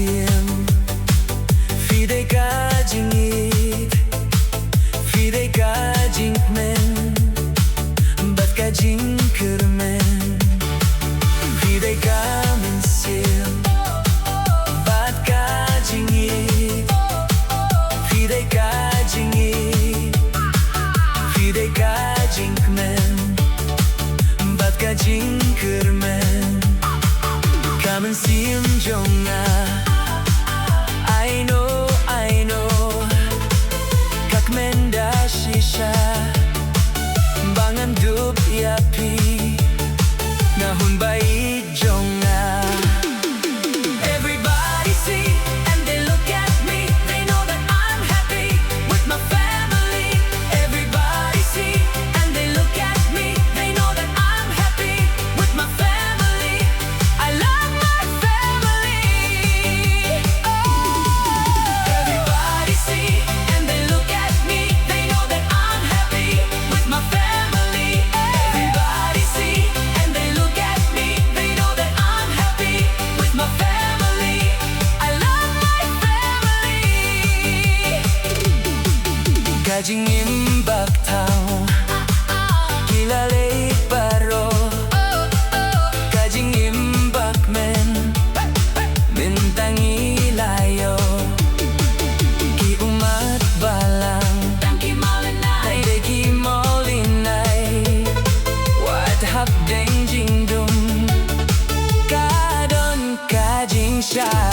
Mynsiem, Phi Dei Ka Jingit, Phi Dei Ka Jingmen, Bat Ka Jingkermen, Phi Dei Ka Mynsiem, Bat Ka Jingit, Phi Dei Ka Jingit, Phi Dei Ka Jingmen, Bat Ka Jingkermen, Ka Mynsiem jonga. I know Kak menda shisha Bangan dup yapi Nahun bai jonga. Everybody see and they look at me. They know that I'm happy with my family. Everybody see and they look at me. They know that I'm happy with my family. I love my family. Everybody see and they look at me. They know that I'm happy with my family. Everybody see and they look at me. They know that I'm happy with my family. I love my family. Kajing imbak tau Kilalay paro Kajing imbak men Bintang ilayo Ki umat balang Tangki malinay Deki molinay Wat hap deng jingdum Kadon kajing siya